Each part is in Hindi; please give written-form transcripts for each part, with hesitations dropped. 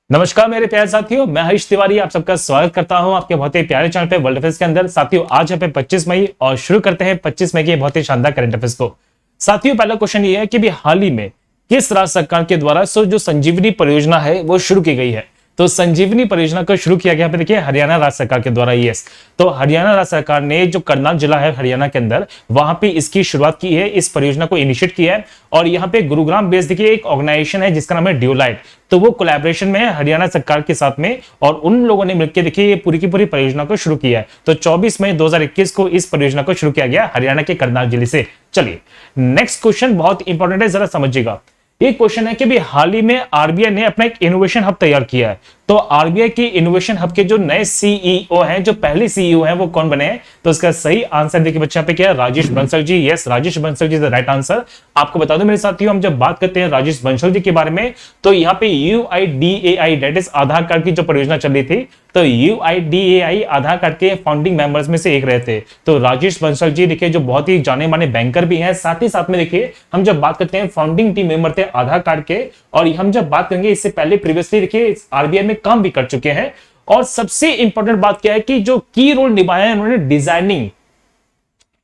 नमस्कार मेरे प्यारे साथियों, मैं हरीश तिवारी आप सबका स्वागत करता हूं आपके बहुत ही प्यारे चैनल पे वर्ल्ड अफेयर्स के अंदर। साथियों, आज है 25 मई और शुरू करते हैं 25 मई के बहुत ही शानदार करंट अफेयर्स को। साथियों, पहला क्वेश्चन ये है कि भी हाल ही में किस राज्य सरकार के द्वारा जो संजीवनी परियोजना है वो शुरू की गई है। तो संजीवनी परियोजना को शुरू किया गया, देखिए हरियाणा राज्य सरकार के द्वारा। यस, तो हरियाणा राज्य सरकार ने जो करनाल जिला है हरियाणा के अंदर, वहां पे इसकी शुरुआत की है, इस परियोजना को इनिशिएट किया है। और यहाँ पे गुरुग्राम बेस्ड देखिए एक ऑर्गेनाइजेशन है जिसका नाम है ड्यूलाइट, तो वो कोलैबोरेशन में है हरियाणा सरकार के साथ में, और उन लोगों ने मिलकर देखिए ये पूरी की पूरी परियोजना को शुरू किया है। तो 24 मई 2021 को इस परियोजना को शुरू किया गया हरियाणा के करनाल जिले से। चलिए नेक्स्ट क्वेश्चन बहुत इंपॉर्टेंट है, जरा समझिएगा। ये क्वेश्चन है कि भी हाल ही में आरबीआई ने अपना एक इनोवेशन हब तैयार किया है। तो आरबीआई की इनोवेशन हब के जो नए सीईओ हैं, जो पहले सीईओ हैं, वो कौन बने हैं? तो इसका सही आंसर देखिए बच्चे, यहाँ पे क्या है? Rajesh Bansal ji. Yes, Rajesh Bansal ji is the right answer. आपको बता दो मेरे साथियों, हम जब बात करते हैं राजेश बंसल जी के बारे में, तो यहाँ पे UIDAI that is Aadhaar card की जो परियोजना चल रही थी, तो यूआईडीएआई आधार कार्ड के फाउंडिंग मेंबर्स में से एक रहे थे। तो राजेश बंसल जी देखिए जो बहुत ही जाने माने बैंकर भी हैं, साथ ही साथ में देखिए हम जब बात करते हैं फाउंडिंग टीम मेंबर थे आधार कार्ड के, और हम जब बात करेंगे इससे पहले प्रीवियसली देखिए आरबीआई में काम भी कर चुके हैं। और सबसे इंपॉर्टेंट बात क्या है कि जो की रोल निभाया है उन्होंने designing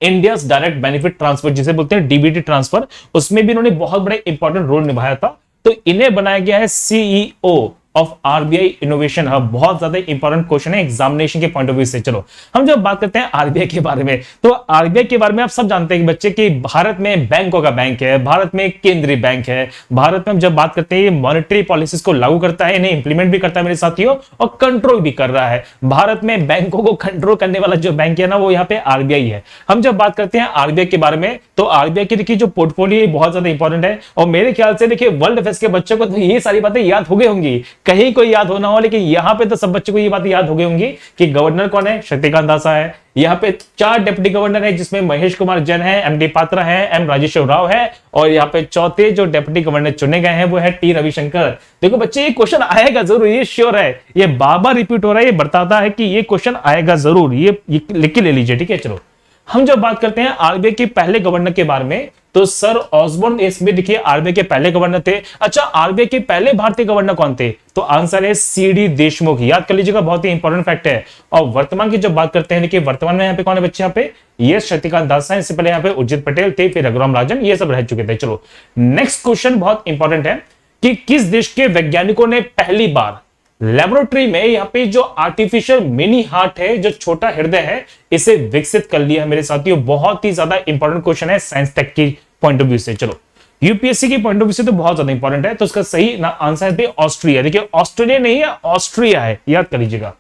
India direct benefit transfer, जिसे बोलते हैं डीबीटी ट्रांसफर, उसमें भी इन्होंने बहुत बड़े इंपॉर्टेंट रोल निभाया था। तो इन्हें बनाया गया है CEO of RBI innovation hub. बहुत ज्यादा इंपॉर्टेंट क्वेश्चन है एग्जामिनेशन के पॉइंट ऑफ व्यू से। चलो हम जब बात करते हैं आरबीआई के बारे में, तो आरबीआई के बारे में आप सब जानते हैं कि बच्चे कि भारत में बैंकों का बैंक है, भारत में केंद्रीय बैंक है। भारत में हम जब बात करते हैं ये मॉनेटरी पॉलिसीज को लागू करता है, इन्हें इंप्लीमेंट भी करता है मेरे साथियों, और कंट्रोल भी कर रहा है। भारत में बैंकों को कंट्रोल करने वाला जो बैंक है ना, वो यहाँ पे आरबीआई है। हम जब बात करते हैं आरबीआई के बारे में, तो आरबीआई की देखिए जो पोर्टफोलियो है बहुत ज्यादा इंपॉर्टेंट है। और मेरे ख्याल से देखिए वर्ल्ड अफेयर्स के बच्चों को तो ये सारी बातें याद हो गई होंगी, कहीं कोई याद होना हो, लेकिन यहां पे तो सब बच्चों को ये बात याद हो गई होंगी कि गवर्नर कौन है? शक्तिकांत दास है। यहाँ पे 4 डिप्टी गवर्नर है, जिसमें महेश कुमार जैन है, एमडी पात्रा है, एम राजेश्वर राव है, और यहाँ पे चौथे जो डिप्टी गवर्नर चुने गए हैं वो है टी रविशंकर। देखो बच्चे, ये क्वेश्चन आएगा जरूर, ये श्योर है, ये बार बार रिपीट हो रहा है, ये बताता है कि ये क्वेश्चन आएगा जरूर। ये लिख के ले लीजिए, ठीक है। चलो हम जब बात करते हैं आरबीआई के पहले गवर्नर के बारे में, तो सर ऑसबोर्न स्मिथ देखिए आरबीआई के पहले गवर्नर थे। अच्छा, आरबीआई के पहले भारतीय गवर्नर कौन थे? तो आंसर है सीडी देशमुख। याद कर लीजिएगा, बहुत ही इंपॉर्टेंट फैक्ट है। और वर्तमान की जब बात करते हैं, देखिए वर्तमान में यहाँ पे कौन है बच्चे? यहाँ पे ये शक्तिकांत दास है, इससे पहले यहाँ पे उर्जित पटेल थे, फिर रघुराम राजन, ये सब रह चुके थे। चलो नेक्स्ट क्वेश्चन बहुत इंपॉर्टेंट है कि किस देश के वैज्ञानिकों ने पहली बार लेबोरेटरी में यहाँ पे जो आर्टिफिशियल मिनी हार्ट है, जो छोटा हृदय है, इसे विकसित कर लिया है मेरे साथियों। बहुत ही ज्यादा इंपॉर्टेंट क्वेश्चन है साइंस टेक की पॉइंट ऑफ व्यू से। चलो यूपीएससी की पॉइंट ऑफ व्यू से तो बहुत ज्यादा इंपॉर्टेंट है। तो इसका सही आंसर है ऑस्ट्रिया। देखिए ऑस्ट्रेलिया नहीं है, ऑस्ट्रिया है, याद कर लीजिएगा।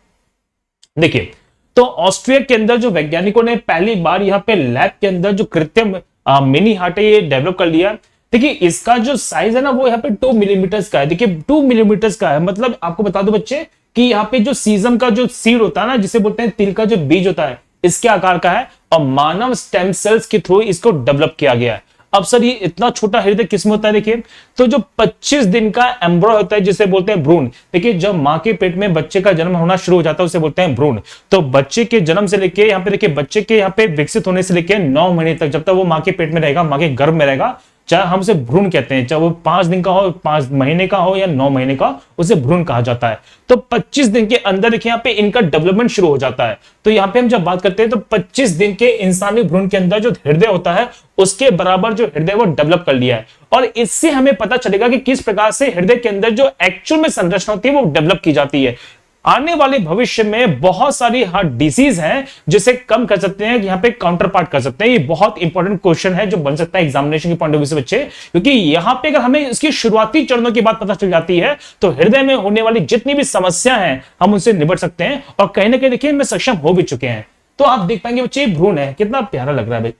देखिए तो ऑस्ट्रिया के अंदर जो वैज्ञानिकों ने पहली बार यहाँ पे लैब के अंदर जो कृत्रिम मिनी हार्ट है ये डेवलप कर लिया। देखिए इसका जो साइज है ना, वो यहाँ पे 2 मिलीमीटर का है। देखिए 2 मिलीमीटर का है, मतलब आपको बता दो बच्चे कि यहाँ पे जो सीजम का जो सीड होता है ना, जिसे बोलते हैं तिल का जो बीज होता है, इसके आकार का है, और मानव स्टेम सेल्स के थ्रू इसको डेवलप किया गया है। अब सर ये इतना छोटा हृदय किसमें होता है? देखिए तो जो 25 दिन का एम्ब्रो होता है, जिसे बोलते हैं भ्रूण। देखिए जब मां के पेट में बच्चे का जन्म होना शुरू हो जाता है, उसे बोलते हैं भ्रूण। तो बच्चे के जन्म से लेके यहाँ पे देखिए बच्चे के यहाँ पे विकसित होने से लेके 9 महीने तक, जब तक वो मां के पेट में रहेगा, मां के गर्भ में रहेगा, चाहे हम उसे भ्रूण कहते हैं, चाहे वो 5 दिन का हो, 5 महीने का हो, या 9 महीने का, उसे भ्रूण कहा जाता है। तो 25 दिन के अंदर देखिए यहाँ पे इनका डेवलपमेंट शुरू हो जाता है। तो यहाँ पे हम जब बात करते हैं तो 25 दिन के इंसानी भ्रूण के अंदर जो हृदय होता है, उसके बराबर जो हृदय वो डेवलप कर लिया है। और इससे हमें पता चलेगा कि किस प्रकार से हृदय के अंदर जो एक्चुअल में संरचना होती है वो डेवलप की जाती है। आने वाले भविष्य में बहुत सारी हार्ट डिसीज हैं जिसे कम कर सकते हैं, यहाँ पे काउंटर पार्ट कर सकते हैं। ये बहुत इंपॉर्टेंट क्वेश्चन है जो बन सकता है एग्जामिनेशन के पॉइंट ऑफ व्यू से बच्चे, क्योंकि यहाँ पे अगर हमें इसकी शुरुआती चरणों की बात पता चल जाती है तो हृदय में होने वाली जितनी भी समस्या हैं हम उनसे निपट सकते हैं, और कहीं ना कहीं देखिए में सक्षम हो भी चुके हैं। तो आप देख पाएंगे बच्चे भ्रूण है, कितना प्यारा लग रहा है भाई,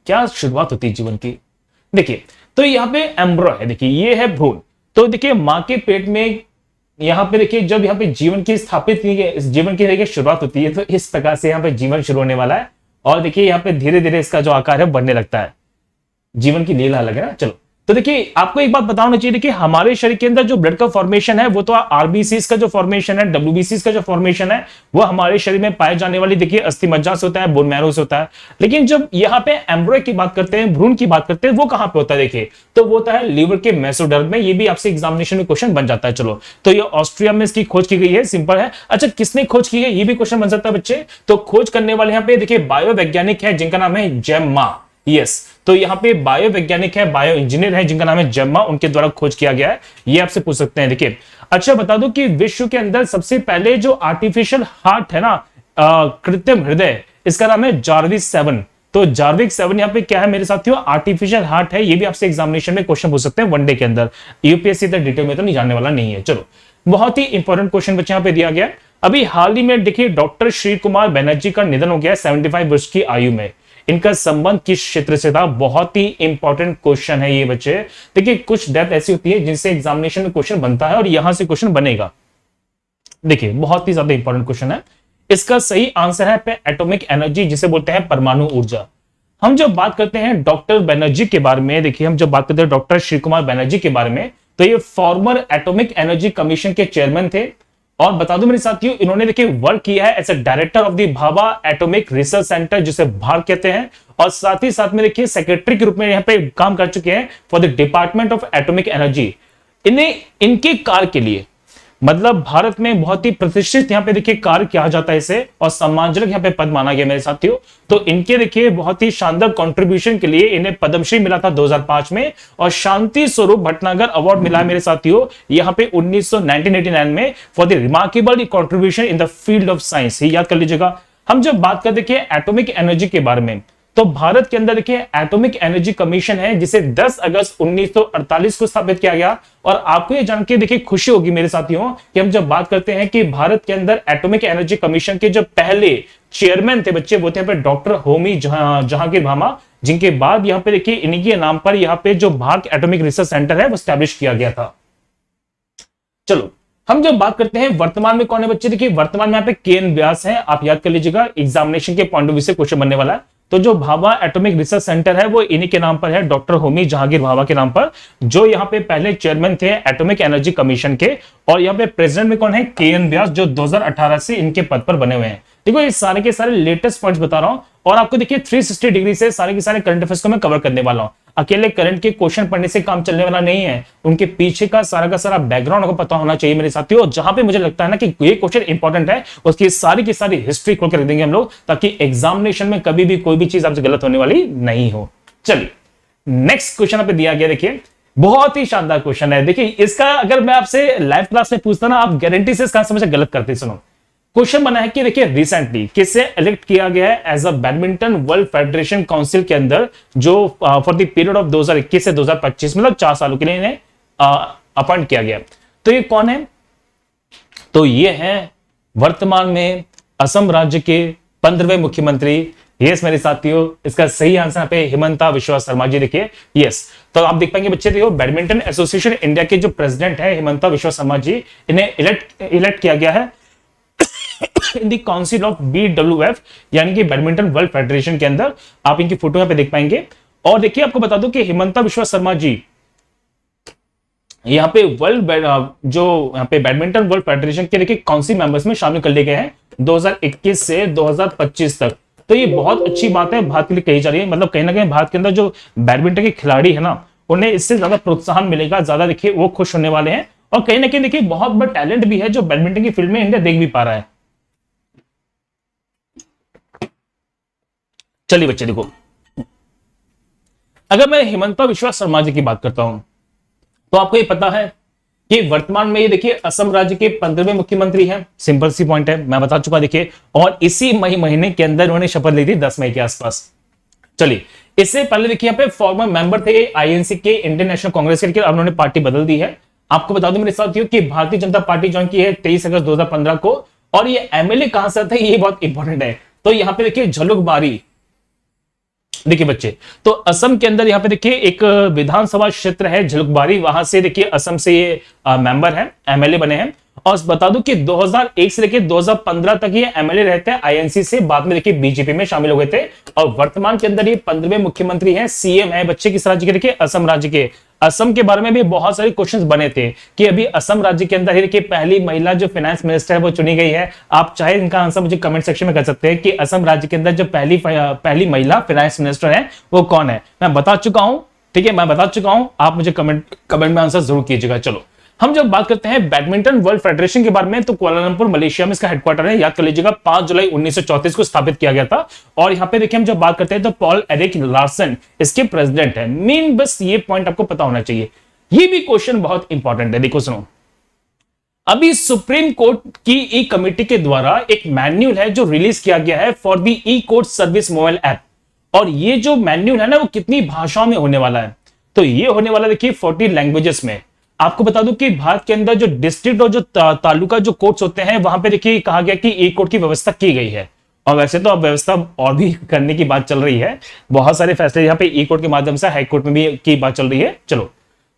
क्या शुरुआत होती है जीवन की। देखिए तो यहाँ पे एम्ब्रो है, देखिए ये है भ्रूण। तो देखिए मां के पेट में यहाँ पे देखिए जब यहाँ पे जीवन की स्थापित जीवन की देखिए शुरुआत होती है, तो इस प्रकार से यहाँ पे जीवन शुरू होने वाला है। और देखिए यहाँ पे धीरे धीरे इसका जो आकार है बढ़ने लगता है। जीवन की लीला अलग है ना। चलो तो देखिए आपको एक बात बताना चाहिए, देखिए हमारे शरीर के अंदर जो ब्लड का फॉर्मेशन है वो तो आरबीसीज का जो फॉर्मेशन है, डब्ल्यूबीसीज का जो फॉर्मेशन है वो हमारे शरीर में पाए जाने वाली देखिए अस्थि मज्जा से होता है, बोन मैरो से होता है। लेकिन जब यहाँ पे एम्ब्रॉय की बात करते हैं, भ्रूण की बात करते हैं, वो कहां पे होता है देखिए, तो वो होता है लीवर के मेसोडर्म में। ये भी आपसे एग्जामिनेशन में क्वेश्चन बन जाता है। चलो, तो ये ऑस्ट्रिया में इसकी खोज की गई है, सिंपल है। अच्छा, किसने खोज की है ये भी क्वेश्चन बन सकता है बच्चे। तो खोज करने वाले यहाँ पे देखिए बायो वैज्ञानिक है जिनका नाम है जेम्मा। यस, तो यहाँ पे बायो वैज्ञानिक है, बायो इंजीनियर है जिनका नाम है जेम्मा, उनके द्वारा खोज किया गया है। ये आपसे पूछ सकते हैं। देखिए अच्छा बता दो कि विश्व के अंदर सबसे पहले जो आर्टिफिशियल हार्ट है ना, कृत्रिम हृदय, इसका नाम है जार्विक 7। तो जार्विक 7 यहाँ पे क्या है मेरे साथियों, आर्टिफिशियल हार्ट है। ये भी आपसे एग्जामिनेशन में क्वेश्चन पूछ सकते हैं वनडे के अंदर। यूपीएससी तक डिटेल में तो नहीं जानने वाला नहीं है। चलो, बहुत ही इंपॉर्टेंट क्वेश्चन बच्चे यहाँ पे दिया गया। अभी हाल ही में देखिए डॉक्टर श्री कुमार बनर्जी का निधन हो गया 75 वर्ष की आयु में। इनका संबंध किस क्षेत्र से था, बहुत ही इंपॉर्टेंट क्वेश्चन है ये बच्चे। देखिए कुछ डेथ ऐसी होती है जिनसे एग्जामिनेशन में क्वेश्चन बनता है और यहां से क्वेश्चन बनेगा। देखिए बहुत ही ज्यादा इंपॉर्टेंट क्वेश्चन है। इसका सही आंसर है एटॉमिक एनर्जी, जिसे बोलते हैं परमाणु ऊर्जा। हम जब बात करते हैं डॉक्टर बनर्जी के बारे में, देखिए हम जब बात करते हैं डॉक्टर श्री कुमार बनर्जी के बारे में, तो ये फॉर्मर एटॉमिक एनर्जी कमीशन के चेयरमैन थे। और बता दूं मेरे साथियों, इन्होंने देखिए वर्क किया है as a director of the Bhabha atomic research centre, जिसे भार कहते हैं। और साथ ही साथ में देखिए सेक्रेटरी के रूप में यहाँ पे काम कर चुके हैं for the department of atomic energy. इन्हें इनके कार्य के लिए, मतलब भारत में बहुत ही प्रतिष्ठित यहाँ पे देखिए कार्य किया जाता है इसे, और सम्मानजनक यहाँ पे पद माना गया मेरे साथियों। तो इनके देखिए बहुत ही शानदार कंट्रीब्यूशन के लिए इन्हें पद्मश्री मिला था 2005 में, और शांति स्वरूप भटनागर अवार्ड मिला है मेरे साथियों यहाँ पे 1989 में for the remarkable contribution in the field of science. ये याद कर लीजिएगा। हम जब बात करते देखिए एटॉमिक एनर्जी के बारे में, तो भारत के अंदर देखिए एटॉमिक एनर्जी कमीशन है जिसे 10 अगस्त 1948 को स्थापित किया गया। और आपको ये जान के देखिए खुशी होगी मेरे साथियों कि हम जब बात करते हैं कि भारत के अंदर एटॉमिक एनर्जी कमीशन के जो पहले चेयरमैन थे बच्चे, वो थे यहाँ पे डॉक्टर होमी जहांगीर भामा, जिनके बाद यहाँ पे देखिए इन्हीं नाम पर यहाँ पे जो भारत एटॉमिक रिसर्च सेंटर है वो स्टैब्लिश किया गया था। चलो, हम जब बात करते हैं वर्तमान में कौन है बच्चे, देखिए वर्तमान में यहाँ पे केएन व्यास है। आप याद कर लीजिएगा, एग्जामिनेशन के पॉइंट ऑफ व्यू से क्वेश्चन बनने वाला है। तो जो भाभा एटॉमिक रिसर्च सेंटर है वो इन्हीं के नाम पर है, डॉक्टर होमी जहांगीर भाभा के नाम पर, जो यहाँ पे पहले चेयरमैन थे एटॉमिक एनर्जी कमीशन के। और यहाँ पे प्रेसिडेंट में कौन है, केएन व्यास, जो 2018 से इनके पद पर बने हुए हैं। देखो ये सारे के सारे लेटेस्ट पॉइंट्स बता रहा हूं, और आपको देखिए 360 डिग्री से सारे के सारे करंट अफेयर्स को मैं कवर करने वाला हूं। अकेले करंट के क्वेश्चन पढ़ने से काम चलने वाला नहीं है, उनके पीछे का सारा बैकग्राउंड आपको पता होना चाहिए मेरे साथियों। जहां पे मुझे लगता है ना कि ये क्वेश्चन इंपॉर्टेंट है, उसकी सारी की सारी हिस्ट्री खोल कर रख देंगे हम लोग, ताकि एग्जामिनेशन में कभी भी कोई भी चीज आपसे गलत होने वाली नहीं हो। चलिए नेक्स्ट क्वेश्चन पे दिया गया, देखिए बहुत ही शानदार क्वेश्चन है। देखिए इसका अगर मैं आपसे लाइव क्लास में पूछता ना, आप गारंटी से इसका आंसर मुझे गलत करते। सुनो, क्वेश्चन बना है कि देखिए रिसेंटली किसे इलेक्ट किया गया है as a badminton world federation council के अंदर, जो फॉर द पीरियड ऑफ 2021 से 2025, मतलब 4 सालों के लिए इन्हें अपॉइंट किया गया। तो ये कौन है, तो ये है वर्तमान में असम राज्य के 15वें मुख्यमंत्री। यस मेरे साथियों, इसका सही आंसर पे हिमंता विश्वा शर्मा जी। देखिए यस, तो आप देख पाएंगे बच्चे, देखो बैडमिंटन एसोसिएशन इंडिया के जो प्रेसिडेंट है हिमंता विश्वा शर्मा जी, इन्हें इलेक्ट किया गया है इन दी काउंसिल ऑफ BWF, यानी कि बैडमिंटन वर्ल्ड फेडरेशन के अंदर। आप इनकी फोटो यहां पे देख पाएंगे। और देखिए आपको बता दूं कि हिमंता विश्वा शर्मा जी यहाँ पे बैडमिंटन वर्ल्ड फेडरेशन के देखिए काउंसिल मेंबर्स में शामिल कर लिए गए हैं 2021 से 2025 तक। तो ये बहुत अच्छी बात है भारत के लिए कही जा रही है। मतलब कहीं ना कहीं भारत के अंदर जो बैडमिंटन के खिलाड़ी है ना, उन्हें इससे ज्यादा प्रोत्साहन मिलेगा, ज्यादा देखिए वो खुश होने वाले हैं। और कहीं ना कहीं देखिए बहुत बड़ा टैलेंट भी है जो बैडमिंटन की फील्ड में इंडिया देख भी पा रहा है। चलिए बच्चे देखो, अगर मैं हिमंता विश्वा शर्मा जी की बात करता हूं, तो आपको ये पता है कि वर्तमान में ये देखिए असम राज्य के 15वें मुख्यमंत्री हैं। सिंपल सी पॉइंट है, मैं बता चुका देखिए। और इसी महीने के अंदर उन्होंने शपथ ली थी 10 मई के आसपास। चलिए, इससे पहले देखिए यहाँ पे फॉर्मर मेंबर थे आईएनसी के, इंडियन नेशनल कांग्रेस के, लेकिन अब उन्होंने पार्टी बदल दी है। आपको बता दूं मेरे साथियों कि भारतीय जनता पार्टी ज्वाइन की है 23 अगस्त 2015 को। और ये एमएलए कहां से थे, ये बहुत इंपॉर्टेंट है। तो यहाँ पे देखिए झलुकबारी, देखिए बच्चे, तो असम के अंदर यहाँ पे देखिए एक विधानसभा क्षेत्र है झलुकबारी, वहां से देखिए असम से ये मेंबर है, एमएलए बने हैं। और बता दूं कि 2001 से लेकर 2015 तक ये एमएलए रहते हैं आईएनसी से, बाद में देखिए बीजेपी में शामिल हो गए थे। और वर्तमान के अंदर ये 15वें मुख्यमंत्री हैं, सीएम है बच्चे, किस राज्य के, देखिए असम राज्य के। असम के बारे में भी बहुत सारे क्वेश्चंस बने थे कि अभी असम राज्य के अंदर देखिए पहली महिला जो फाइनेंस मिनिस्टर है वो चुनी गई है। आप चाहे इनका आंसर मुझे कमेंट सेक्शन में कर सकते हैं कि असम राज्य के अंदर जो पहली महिला फाइनेंस मिनिस्टर है वो कौन है। मैं बता चुका हूं, ठीक है, मैं बता चुका हूं, आप मुझे कमेंट में आंसर जरूर कीजिएगा। चलो हम जब बात करते हैं बैडमिंटन वर्ल्ड फेडरेशन के बारे में तो कुआलालंपुर मलेशिया में इसका हेडक्वार्टर है, याद कर लीजिएगा 5 जुलाई 1934 को स्थापित किया गया था। और यहां पे देखिए हम जब बात करते हैं तो पॉल एरिक लार्सन इसके प्रेसिडेंट है। मेन बस ये पॉइंट आपको पता होना चाहिए, ये भी क्वेश्चन बहुत इंपॉर्टेंट है। देखो सुनो, अभी सुप्रीम कोर्ट की ई कमेटी के द्वारा एक मैन्यूअल है जो रिलीज किया गया है for the E court service mobile app. और ये जो मैन्यूअल है ना वो कितनी भाषाओं में होने वाला है, तो ये होने वाला देखिए 40 लैंग्वेजेस में। आपको बता दूं कि भारत के अंदर जो डिस्ट्रिक्ट और जो तालुका जो कोर्ट्स होते हैं वहां पे देखिए कहा गया कि ई कोर्ट की व्यवस्था की गई है। और वैसे तो अब व्यवस्था और भी करने की बात चल रही है, बहुत सारे फैसले यहाँ पे ई कोर्ट के माध्यम से हाई कोर्ट में भी की बात चल रही है। चलो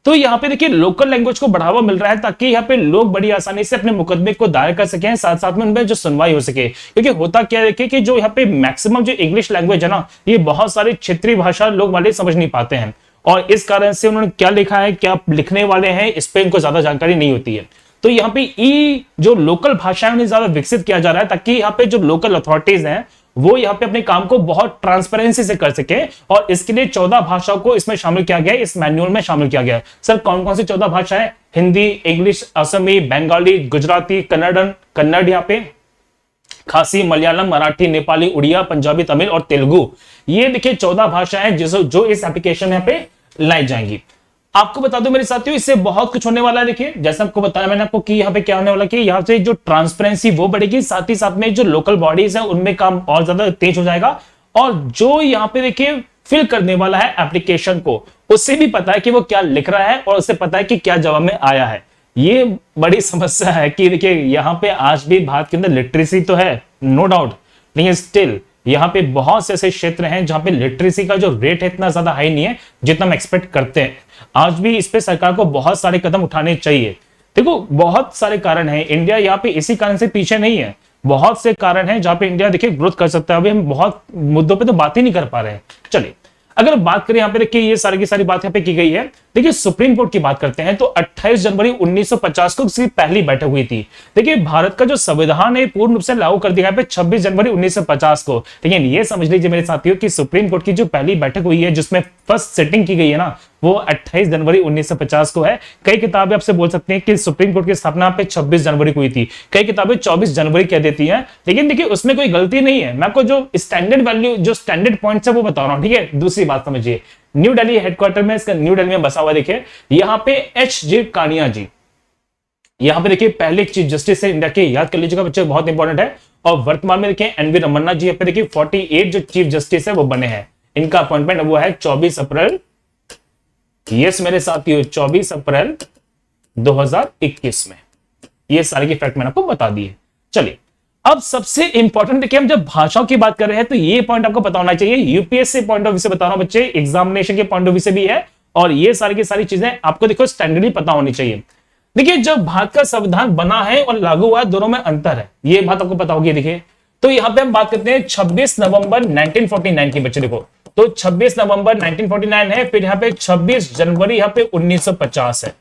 तो यहाँ पे देखिए लोकल लैंग्वेज को बढ़ावा मिल रहा है ताकि यहाँ पे लोग बड़ी आसानी से अपने मुकदमे को दायर कर सकें, साथ साथ में उनमें जो सुनवाई हो सके। क्योंकि होता क्या है कि जो यहाँ पे मैक्सिमम जो इंग्लिश लैंग्वेज है ना, ये बहुत सारी क्षेत्रीय भाषा लोग वाले समझ नहीं पाते हैं और इस कारण से उन्होंने क्या लिखा है, क्या लिखने वाले हैं, इस पे इनको ज्यादा जानकारी नहीं होती है। तो यहाँ पे ई जो लोकल भाषा है उन्हें ज्यादा विकसित किया जा रहा है ताकि यहाँ पे जो लोकल अथॉरिटीज हैं वो यहाँ पे अपने काम को बहुत ट्रांसपेरेंसी से कर सके। और इसके लिए 14 भाषाओं को इसमें शामिल किया गया है, इस मैनुअल में शामिल किया गया है। सर कौन कौन सी 14 भाषाएं? हिंदी, इंग्लिश, असमी, बंगाली, गुजराती, कन्नड़ यहाँ पे, खासी, मलयालम, मराठी, नेपाली, उड़िया, पंजाबी, तमिल और तेलुगु। ये देखिए 14 भाषाएं जो इस एप्लीकेशन में पे लाई जाएंगी। आपको बता दूं मेरे साथियों, इससे बहुत कुछ होने वाला है। देखिए जैसे आपको बताया मैंने आपको कि यहाँ पे क्या होने वाला कि यहाँ से जो ट्रांसपेरेंसी वो बढ़ेगी, साथ ही साथ में जो लोकल बॉडीज है उनमें काम और ज्यादा तेज हो जाएगा। और जो यहाँ पे देखिए फिल करने वाला है एप्लीकेशन को, उससे भी पता है कि वो क्या लिख रहा है और उससे पता है कि क्या जवाब में आया है। ये बड़ी समस्या है कि देखिए यहाँ पे आज भी भारत के अंदर लिटरेसी तो है, नो डाउट, लेकिन स्टिल यहाँ पे बहुत से ऐसे क्षेत्र हैं जहां पे लिटरेसी का जो रेट है इतना ज्यादा हाई नहीं है जितना हम एक्सपेक्ट करते हैं। आज भी इस पे सरकार को बहुत सारे कदम उठाने चाहिए। देखो बहुत सारे कारण हैं, इंडिया यहाँ पे इसी कारण से पीछे नहीं है, बहुत से कारण हैं जहां पे इंडिया देखिए ग्रोथ कर सकता है। अभी हम बहुत मुद्दों पे तो बात ही नहीं कर पा रहे हैं। चलिए अगर बात करें यहाँ पे देखिए ये सारी की सारी बात यहाँ पे की गई है। देखिए सुप्रीम कोर्ट की बात करते हैं तो 28 जनवरी 1950 को इसकी पहली बैठक हुई थी। देखिए भारत का जो संविधान है पूर्ण रूप से लागू कर दिया है 26 जनवरी 1950 को। लेकिन ये समझ लीजिए मेरे साथियों कि सुप्रीम कोर्ट की जो पहली बैठक हुई है जिसमें फर्स्ट सिटिंग की गई है ना, वो 28 जनवरी 1950 को है। कई किताबें आपसे बोल सकते हैं कि सुप्रीम कोर्ट की स्थापना पे 26 जनवरी को हुई थी, कई किताबें 24 जनवरी कह देती हैं। लेकिन देखिए उसमें कोई गलती नहीं है, मैं आपको जो स्टैंडर्ड वैल्यू जो स्टैंडर्ड पॉइंट्स है वो बता रहा हूं, ठीक है। दूसरी बात समझिए, न्यू दिल्ली हेडक्वार्टर में, इसका न्यू दिल्ली में बसा हुआ देखिए, यहाँ पे H.J. कानिया जी, यहाँ पे देखिए पहले चीफ जस्टिस है इंडिया के, याद कर लीजिएगा बच्चे, बहुत इंपॉर्टेंट है। और वर्तमान में देखिए एनवी रमन्ना जी, यहाँ पे देखिए 48 जो चीफ जस्टिस है वो बने हैं, इनका अपॉइंटमेंट वो है 24 अप्रैल, यस मेरे साथियों 24 अप्रैल 2021 में। ये सारे की फैक्ट मैंने आपको बता दिए। चलिए अब सबसे इंपॉर्टेंट देखिए, हम जब भाषाओं की बात कर रहे हैं तो ये पॉइंट आपको पता होना चाहिए, यूपीएससी पॉइंट ऑफ व्यू से बता रहा हूं बच्चे, एग्जामिनेशन के पॉइंट ऑफ व्यू से भी है। और ये सारी की सारी चीजें आपको देखो स्टैंडर्डली पता होनी चाहिए। देखिए जब भारत का संविधान बना है और लागू हुआ है दोनों में अंतर है, ये बात आपको पता होगी। देखिए तो यहाँ पे हम बात करते हैं 26 नवंबर 1949 की, बच्चे देखो तो 26 नवंबर 1949 है, फिर यहाँ पे 26 जनवरी यहाँ पे 1950 है।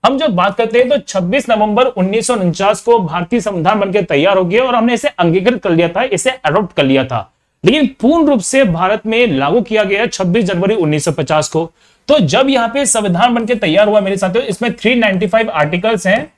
हम जब बात करते हैं तो 26 नवंबर 1949 को भारतीय संविधान बनकर तैयार हो गया और हमने इसे अंगीकृत कर लिया था, इसे अडॉप्ट कर लिया था। लेकिन पूर्ण रूप से भारत में लागू किया गया 26 जनवरी 1950 को। तो जब यहाँ पे संविधान बनकर तैयार हुआ मेरे साथियों, इसमें 395 आर्टिकल्स हैं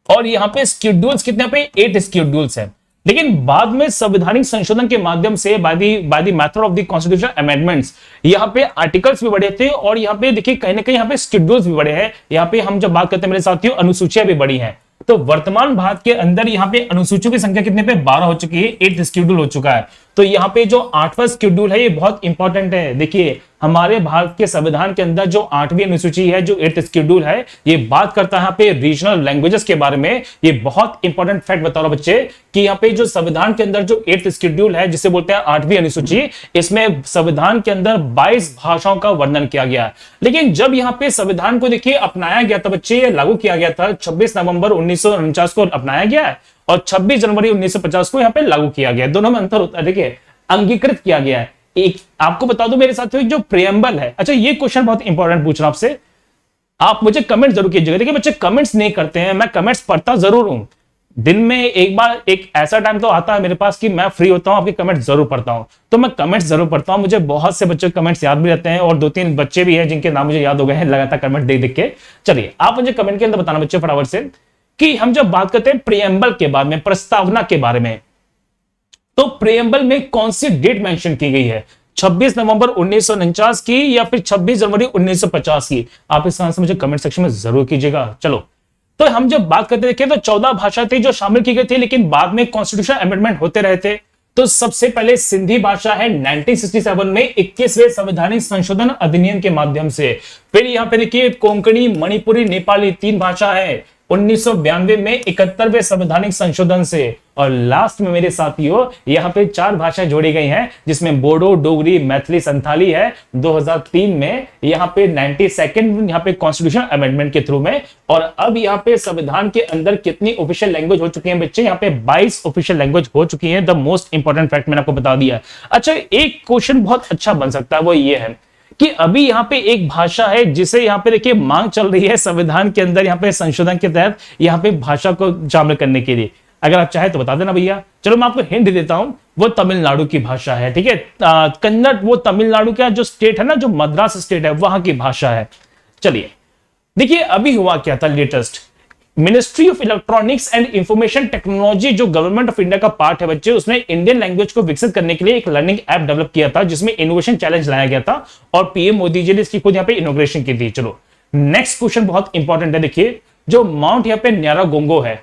और यहाँ पे स्केड्यूल्स कितने पे 8 स्केड्यूल्स हैं। लेकिन बाद में संवैधानिक संशोधन के माध्यम से by the method of the constitution amendments यहाँ पे आर्टिकल्स भी बढ़े थे और यहाँ पे देखिए कहीं ना कहीं यहाँ पे शेड्यूल्स भी बढ़े हैं। यहाँ पे हम जब बात करते हैं मेरे साथियों अनुसूचियां भी बढ़ी हैं। तो वर्तमान भारत के अंदर यहाँ पे अनुसूचियों की संख्या कितने पे 12 हो चुकी है, 8 शेड्यूल हो चुका है। तो यहाँ पे जो 8वां शेड्यूल है ये बहुत इंपॉर्टेंट है। देखिए हमारे भारत के संविधान के अंदर जो 8वीं अनुसूची है, जो 8th शेड्यूल है, ये बात करता है यहाँ पे रीजनल लैंग्वेजेस के बारे में। ये बहुत इंपॉर्टेंट फैक्ट बता रहा हूं बच्चे कि यहाँ पे जो संविधान के अंदर जो 8th शेड्यूल है जिसे बोलते हैं 8वीं अनुसूची, इसमें संविधान के अंदर 22 भाषाओं का वर्णन किया गया है। लेकिन जब यहाँ पे संविधान को देखिए अपनाया गया था बच्चे, ये लागू किया गया था 26 नवंबर 1949 को अपनाया गया है और 26 जनवरी 1950 को यहाँ पे लागू किया गया है। दोनों में अंतर होता है, देखिए अंगीकृत किया गया है। एक आपको बता दूं मेरे साथियों, जो प्रियम्बल है, अच्छा ये क्वेश्चन बहुत इंपॉर्टेंट पूछ रहा हूं आपसे, आप मुझे कमेंट जरूर कीजिएगा। देखिए बच्चे कमेंट्स नहीं करते हैं, मैं कमेंट्स पढ़ता जरूर हूं, दिन में एक बार एक ऐसा टाइम तो आता है मेरे पास कि मैं फ्री होता हूं, आपके कमेंट्स जरूर पढ़ता हूं, तो मैं कमेंट्स जरूर पढ़ता हूं। मुझे बहुत से बच्चों के कमेंट्स याद भी रहते हैं, और 2-3 बच्चे भी हैं जिनके नाम मुझे याद हो गए हैं लगातार कमेंट देख देख के। चलिए आप मुझे कमेंट के अंदर बताना बच्चे फटाफट से, कि हम जब बात करते हैं प्रियम्बल के बारे में, प्रस्तावना के बारे में, तो प्रियम्बल में कौन सी डेट मेंशन की गई है? 26 नवंबर 1949 की या फिर 26 जनवरी 1950 की? आप इसका आंसर मुझे कमेंट सेक्शन में जरूर कीजिएगा। चलो, तो हम जब बात करते देखिए तो 14 भाषा थी जो शामिल की गई थी, लेकिन बाद में कॉन्स्टिट्यूशन अमेंडमेंट होते रहे थे। तो सबसे पहले सिंधी भाषा है 1967 में 21वें संवैधानिक संशोधन अधिनियम के माध्यम से। फिर यहां पे देखिए कोंकणी, मणिपुरी, नेपाली 3 भाषा है 1992 में 71वें संवैधानिक संशोधन से। और लास्ट में मेरे साथियों यहां पे 4 भाषाएं जोड़ी गई हैं, जिसमें बोडो, डोगरी, मैथिली, संथाली है 2003 में, यहां पे 92nd यहां पे कॉन्स्टिट्यूशन अमेंडमेंट के थ्रू में। और अब यहां पे संविधान के अंदर कितनी ऑफिशियल लैंग्वेज हो चुकी है बच्चे? यहां पे 22 ऑफिशियल लैंग्वेज हो चुकी है। द मोस्ट इंपॉर्टेंट फैक्ट मैंने आपको बता दिया। अच्छा, एक क्वेश्चन बहुत अच्छा बन सकता है, वो ये है कि अभी यहां पे एक भाषा है जिसे यहां पे देखिए मांग चल रही है संविधान के अंदर, यहां पे संशोधन के तहत यहां पे भाषा को शामिल करने के लिए। अगर आप चाहे तो बता देना भैया। चलो मैं आपको हिंट देता हूं, वो तमिलनाडु की भाषा है, ठीक है। कन्नड़ वो तमिलनाडु का जो स्टेट है ना, जो मद्रास स्टेट है, वहां की भाषा है। चलिए देखिए अभी हुआ क्या था latest, ministry of electronics and information technology जो गवर्नमेंट ऑफ इंडिया का पार्ट है बच्चे, उसने इंडियन लैंग्वेज को विकसित करने के लिए एक लर्निंग ऐप डेवलप किया था, जिसमें इनोवेशन चैलेंज लाया गया था, और पीएम मोदी जी ने इसकी खुद यहां पे इनोग्रेशन की थी। चलो नेक्स्ट क्वेश्चन बहुत इंपॉर्टेंट है। देखिए जो माउंट यहां पे न्यारागोंगो है,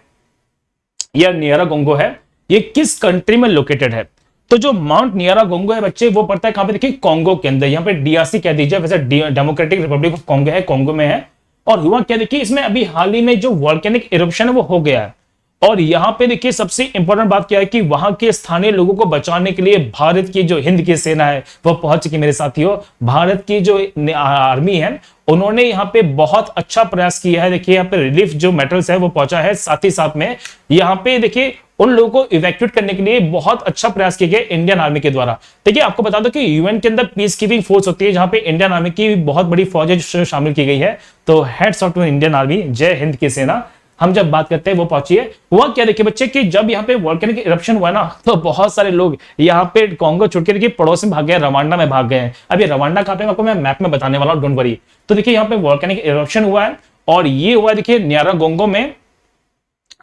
या न्यारागोंगो है, ये किस कंट्री में लोकेटेड है? तो जो माउंट न्यारागोंगो है बच्चे, वो पड़ता है कहां पे? देखिए कॉन्गो के अंदर, यहां पे डीआरसी कह दीजिए, वैसे डेमोक्रेटिक रिपब्लिक ऑफ कॉन्गो है, कॉन्गो में है। और हुआ क्या देखिए, इसमें अभी हाल ही में जो वॉल्केनिक इरप्शन है वो हो गया है। और यहां पे देखिए सबसे इंपॉर्टेंट बात क्या है कि वहां के स्थानीय लोगों को बचाने के लिए भारत की जो हिंद की सेना है वो पहुंच चुकी मेरे साथियों। भारत की जो आर्मी है उन्होंने यहां पे बहुत अच्छा प्रयास किया है। देखिए यहां पे रिलीफ जो मेटल्स है वो पहुंचा है, साथ ही साथ में यहां पे देखिए उन लोगों को इवैक्यूएट करने के लिए बहुत अच्छा प्रयास किया गया इंडियन आर्मी के द्वारा। देखिए आपको बता दो कि यूएन के अंदर पीस कीपिंग फोर्स होती है, जहां पे इंडियन आर्मी की बहुत बड़ी फौज है जो शामिल की गई है। तो heads off to Indian army, जय हिंद की सेना। हम जब बात करते हैं वो पहुंची है। हुआ क्या देखिए बच्चे कि जब यहाँ पे वॉल्केनिक इरप्शन हुआ ना, तो बहुत सारे लोग यहाँ पे कॉन्गो छोड़ के देखिए पड़ोस में भाग गए, रवांडा में भाग गए हैं। अब ये रवांडा कहां पे आपको मैं मैप में बताने वाला हूं, डोंट वरी। तो देखिए यहाँ पे वॉल्केनिक इरप्शन हुआ है, और ये हुआ देखिए न्यारागोंगो में।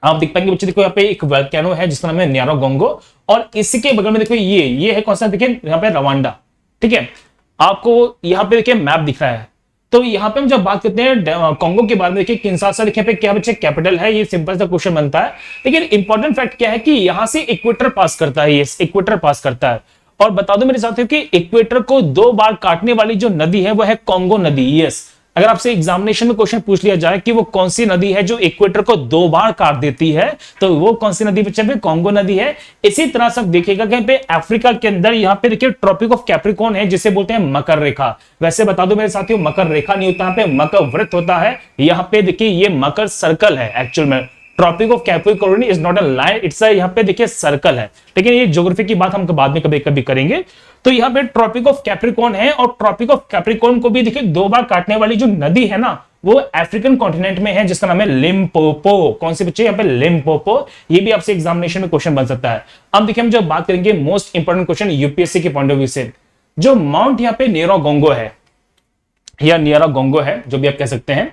आप देख पाएंगे बच्चे, देखो यहाँ पे एक वोल्केनो है जिसका नाम है न्यारागोंगो, और इसके बगल में देखो ये है कौन सा? देखिए यहाँ पे रवांडा, ठीक है। आपको यहाँ पे देखिए मैप दिख रहा है। तो यहाँ पे हम जब बात करते हैं कॉन्गो के बारे में, देखिए किंशासा देखिए पे क्या बच्चे कैपिटल है, ये सिंपल सा क्वेश्चन बनता है। लेकिन इंपॉर्टेंट फैक्ट क्या है कि यहां से इक्वेटर पास करता है, ये इक्वेटर पास करता है। और बता दो मेरे साथियों कि इक्वेटर को 2 बार काटने वाली जो नदी है वो है कॉन्गो नदी। यस, अगर आपसे एग्जामिनेशन में क्वेश्चन पूछ लिया जाए कि वो कौन सी नदी है जो इक्वेटर को 2 बार काट देती है, तो वो कौन सी नदी बच्चे? कॉन्गो नदी है। इसी तरह से देखिएगा कहीं पे अफ्रीका के अंदर यहाँ पे देखिए ट्रॉपिक ऑफ कैप्रिकॉर्न है, जिसे बोलते हैं मकर रेखा। वैसे बता दो मेरे साथियों, मकर रेखा नहीं होता, यहाँ पे मकर वृत्त होता है। यहाँ पे देखिए ये मकर सर्कल है एक्चुअल में। Tropic of Capricorn is not a line, it's यहाँ पे देखिए सर्कल है। लेकिन ये ज्योग्राफी की बात हम बाद में कभी कभी करेंगे। तो यहाँ पे ट्रॉपिक ऑफ कैप्रिकॉर्न है, और ट्रॉपिक ऑफ कैप्रिकॉर्न को भी देखिए 2 बार काटने वाली जो नदी है ना, वो अफ्रीकन कॉन्टिनेंट में है, जिसका नाम है लिम्पोपो। कौन सी बच्चे? यहाँ पे लिम्पोपो। ये भी आपसे एग्जामिनेशन में क्वेश्चन बन सकता है। अब देखिए हम जब बात करेंगे मोस्ट इंपोर्टेंट क्वेश्चन यूपीएससी के पॉइंट ऑफ व्यू से, जो माउंट यहाँ पे न्यारागोंगो है, या न्यारागोंगो है, जो भी आप कह सकते हैं,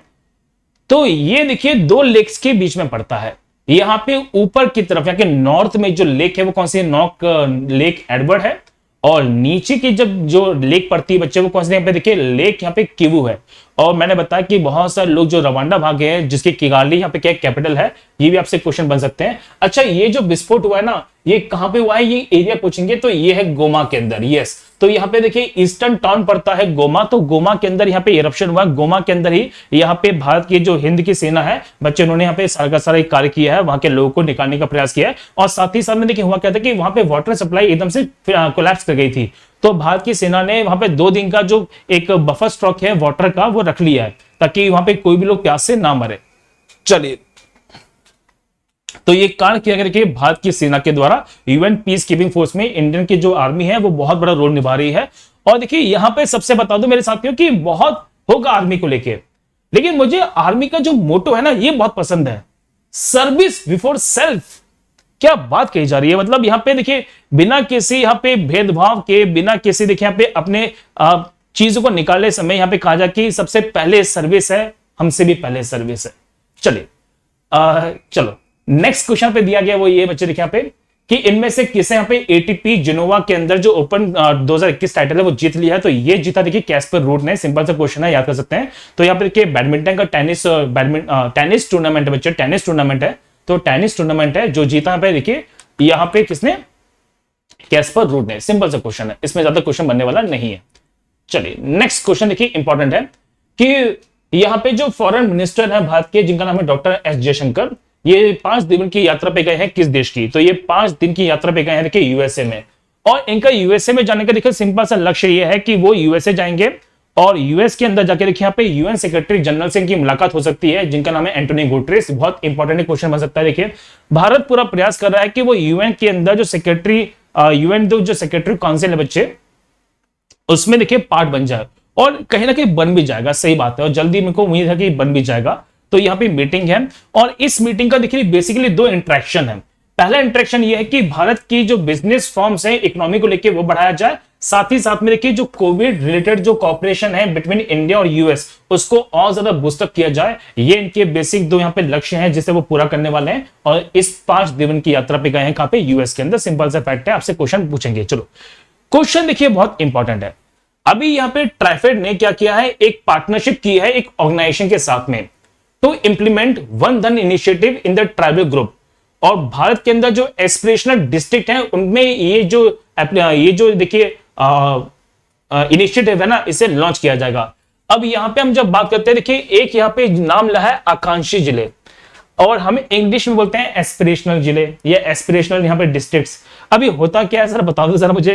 तो ये देखिए 2 लेक्स के बीच में पड़ता है। यहां पे ऊपर की तरफ या नॉर्थ में जो लेक है वो कौन सी है? लेक एडवर्ड है। और नीचे की जब जो लेक पड़ती है बच्चे, वो कौन सी? यहाँ पे देखिए लेक यहाँ पे किवू है। और मैंने बताया कि बहुत सारे लोग जो रवांडा भागे हैं, जिसकी किगाली यहाँ पे क्या कैपिटल है, ये भी आपसे क्वेश्चन बन सकते हैं। अच्छा, ये जो विस्फोट हुआ है ना, ये कहां पे हुआ है? ये एरिया पूछेंगे तो ये है गोमा के अंदर। यस, तो यहाँ पे देखिए ईस्टर्न टाउन पड़ता है गोमा, तो गोमा के अंदर यहाँ पे इरप्शन हुआ। गोमा के अंदर ही यहाँ पे भारत की जो हिंद की सेना है बच्चे, उन्होंने यहाँ पे सारा का सारा कार्य किया है, वहां के लोगों को निकालने का प्रयास किया है। और साथ ही साथ में देखिए हुआ क्या था कि वहां पे वाटर सप्लाई एकदम से कोलैप्स कर गई थी। तो भारत की सेना ने वहां पे 2 दिन का जो एक बफर स्टॉक है वाटर का, वो रख लिया है, ताकि वहां पे कोई भी लोग प्यास से ना मरे। चलिए तो ये कार्य किया गया कि भारत की सेना के द्वारा यूएन पीस कीपिंग फोर्स में इंडियन की जो आर्मी है वो बहुत बड़ा रोल निभा रही है। और देखिए यहां पे सबसे बता दूं मेरे साथियों कि बहुत होगा आर्मी को लेके, लेकिन मुझे आर्मी का जो मोटो है ना ये बहुत पसंद है, सर्विस बिफोर सेल्फ। क्या बात कही जा रही है, मतलब यहां पे देखिए बिना किसी यहां पे भेदभाव के, बिना किसी देखिए यहां पे अपने चीजों को निकालने समय यहां पे कहा जाए कि सबसे पहले सर्विस है, हमसे भी पहले सर्विस है। चलिए चलो नेक्स्ट क्वेश्चन पे दिया गया वो ये बच्चे देखिए यहां पे कि इनमें से किसे यहां पे एटीपी जिनोवा के अंदर जो ओपन 2021 टाइटल है वो जीत लिया है। तो ये जीता देखिए कैस्पर रूड ने, सिंपल सा क्वेश्चन है, याद कर सकते हैं। तो यहां पे देखिए बैडमिंटन का टेनिस टूर्नामेंट है बच्चे, टेनिस टूर्नामेंट है, तो टेनिस टूर्नामेंट है जो जीता पे देखिए यहां पे किसने, कैस्पर रूड ने। सिंपल सा क्वेश्चन है, इसमें ज्यादा क्वेश्चन बनने वाला नहीं है। चलिए नेक्स्ट क्वेश्चन देखिए इंपॉर्टेंट है कि यहां पे जो फॉरेन मिनिस्टर है भारत के जिनका नाम है डॉक्टर एस जयशंकर, ये 5 दिन की यात्रा पे गए हैं किस देश की, तो ये 5 दिन की यात्रा पे गए हैं देखिए यूएसए में। और इनका यूएसए में जाने का देखिए सिंपल सा लक्ष्य ये है कि वो यूएसए जाएंगे और यूएस के अंदर जाके देखिए यहाँ पे यूएन सेक्रेटरी जनरल से इनकी मुलाकात हो सकती है जिनका नाम है एंटोनियो गुटेरेस। बहुत इंपॉर्टेंट क्वेश्चन बन सकता है। देखिए भारत पूरा प्रयास कर रहा है कि वो यूएन के अंदर जो सेक्रेटरी यूएन जो सेक्रेटरी काउंसिल है बच्चे उसमें देखिए पार्ट बन जाए, और कहीं ना कहीं बन भी जाएगा, सही बात है, और जल्दी मेरे को उम्मीद है कि बन भी जाएगा। तो यहाँ पे मीटिंग है और इस मीटिंग का देखिए बेसिकली 2 इंटरेक्शन है। पहला इंटरेक्शन ये है कि भारत की जो बिजनेस फॉर्म्स है इकोनॉमी को लेके वो बढ़ाया जाए, साथ ही साथ में देखिए जो कोविड रिलेटेड जो कॉपरेशन है बिटवीन इंडिया और यूएस उसको और ज्यादा बूस्टअप किया जाए। ये इनके बेसिक 2 यहाँ पे लक्ष्य हैं जिसे वो पूरा करने वाले हैं। और इस 5 दिन की यात्रा पे गए हैं कहां पे, यूएस के अंदर। सिंपल सा फैक्ट है, आपसे क्वेश्चन पूछेंगे। चलो क्वेश्चन देखिए बहुत इंपॉर्टेंट है। अभी यहां पे ट्राइफेड ने क्या किया है, एक पार्टनरशिप की है एक ऑर्गेनाइजेशन के साथ में टू इंप्लीमेंट वन धन initiative in the tribal group. और भारत के अंदर जो एस्पिरेशनल डिस्ट्रिक्ट है उनमें ये जो देखिए इनिशिएटिव है ना इसे लॉन्च किया जाएगा। अब यहां पे हम जब बात करते हैं देखिए एक यहां पे नाम लिया है आकांक्षी जिले, और हम इंग्लिश में बोलते हैं एस्पिरेशनल जिले या एस्पिरेशनल यहां पे डिस्ट्रिक्ट्स। अभी होता क्या है सर बता दो जरा मुझे।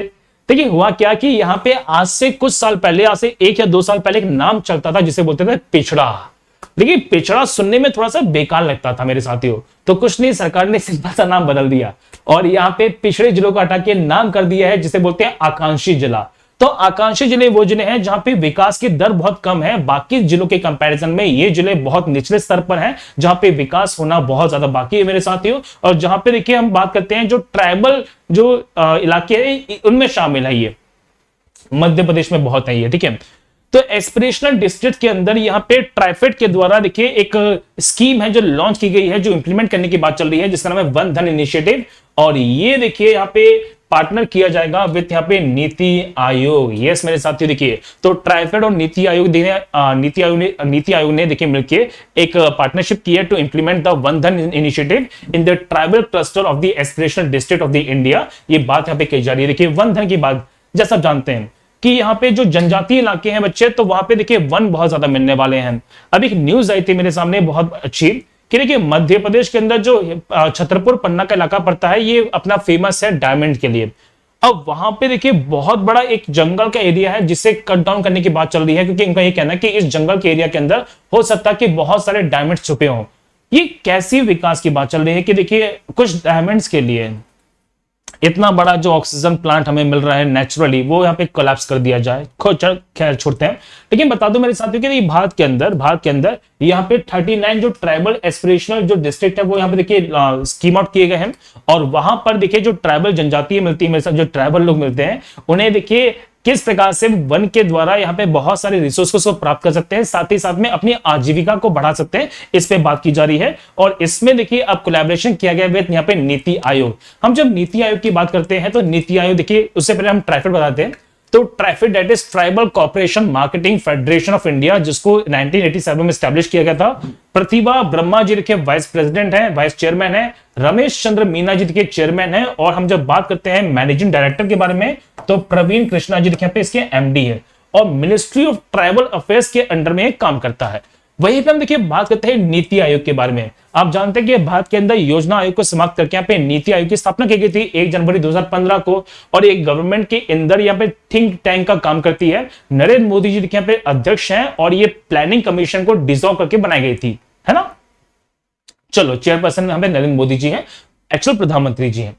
देखिए हुआ क्या कि यहां पे आज से कुछ साल पहले, आज से 1 या 2 साल पहले एक नाम चलता था जिसे बोलते थे पिछड़ा। देखिए पिछड़ा सुनने में थोड़ा सा बेकार लगता था मेरे साथियों, तो कुछ नहीं सरकार ने सिंपल सा नाम बदल दिया और यहां पे पिछड़े जिलों को हटा के नाम कर दिया है जिसे बोलते हैं आकांक्षी जिला। तो आकांक्षी जिले वो जिले हैं जहां पे विकास की दर बहुत कम है, बाकी जिलों के कंपैरिजन में ये जिले बहुत निचले स्तर पर हैं जहां पे विकास होना बहुत ज्यादा बाकी है मेरे साथियों। और जहां पे देखिए हम बात करते हैं जो ट्राइबल जो इलाके हैं उनमें शामिल है, ये मध्य प्रदेश में बहुत है ये, ठीक है। तो एस्पिरेशनल डिस्ट्रिक्ट के अंदर यहां पे ट्राइफेड के द्वारा देखिए एक स्कीम है जो लॉन्च की गई है, जो इंप्लीमेंट करने की बात चल रही है, जिसका नाम है वन धन इनिशिएटिव। और ये देखिए यहां पे पार्टनर किया जाएगा विद यहां पे नीति आयोग। यस मेरे साथियों देखिए, तो ट्राइफेड और नीति आयोग ने देखिए मिलकर एक पार्टनरशिप की है टू इंप्लीमेंट द वन धन initiative in the tribal cluster of the aspirational district of the India. ये बात यहां पे कही जा रही है। देखिए वन धन की बात जैसा आप जानते हैं कि यहाँ पे जो जनजातीय इलाके हैं बच्चे, तो वहां पे देखिए वन बहुत ज्यादा मिलने वाले हैं। अब एक न्यूज आई थी मेरे सामने बहुत अच्छी कि देखिए मध्य प्रदेश के अंदर जो छतरपुर पन्ना का इलाका पड़ता है ये अपना फेमस है डायमंड के लिए। अब वहां पे देखिए बहुत बड़ा एक जंगल का एरिया है जिसे कट डाउन करने की बात चल रही है, क्योंकि इनका ये कहना है कि इस जंगल के एरिया के अंदर हो सकता है कि बहुत सारे डायमंड छुपे हों। ये कैसी विकास की बात चल रही है कि देखिए कुछ डायमंड्स के लिए इतना बड़ा जो ऑक्सीजन प्लांट हमें मिल रहा है नेचुरली वो यहाँ पे कोलैप्स कर दिया जाए। खैर छोड़ते हैं, लेकिन बता दूं मेरे साथियों कि भारत के अंदर यहाँ पे 39 जो ट्राइबल एस्पिरेशनल जो डिस्ट्रिक्ट है वो यहाँ पे देखिए स्कीम आउट किए गए हैं। और वहां पर देखिए जो ट्राइबल जनजातीय मिलती है मेरे साथ, जो ट्राइबल लोग मिलते हैं उन्हें देखिए किस प्रकार से वन के द्वारा यहाँ पे बहुत सारे रिसोर्सेस को प्राप्त कर सकते हैं, साथ ही साथ में अपनी आजीविका को बढ़ा सकते हैं, इस पे बात की जा रही है। और इसमें देखिए अब कोलैबोरेशन किया गया विद यहाँ पे नीति आयोग। हम जब नीति आयोग की बात करते हैं तो नीति आयोग देखिए उससे पहले हम ट्राइफेड बताते हैं। तो TRIFED that is tribal corporation marketing federation of India, जिसको 1987 में स्टैब्लिश किया गया था। प्रतिभा ब्रह्मा जी देखिए वाइस प्रेसिडेंट है, वाइस चेयरमैन है। रमेश चंद्र मीना जी देखिए चेयरमैन है। और हम जब बात करते हैं मैनेजिंग डायरेक्टर के बारे में तो प्रवीण कृष्णा जी देखिए पे इसके एमडी है और मिनिस्ट्री ऑफ ट्राइबल अफेयर्स के अंडर में काम करता है। वहीं पे हम देखिए बात करते हैं नीति आयोग के बारे में। आप जानते हैं कि भारत के अंदर योजना आयोग को समाप्त करके यहाँ पे नीति आयोग की स्थापना की गई थी 1 जनवरी 2015 को। और एक गवर्नमेंट के अंदर यहाँ पे थिंक टैंक का काम करती है। नरेंद्र मोदी जी यहाँ पे अध्यक्ष हैं और ये प्लानिंग कमीशन को डिसॉल्व करके बनाई गई थी, है ना। चलो, चेयरपर्सन यहाँ पे नरेंद्र मोदी जी हैं, एक्चुअल प्रधानमंत्री जी हैं।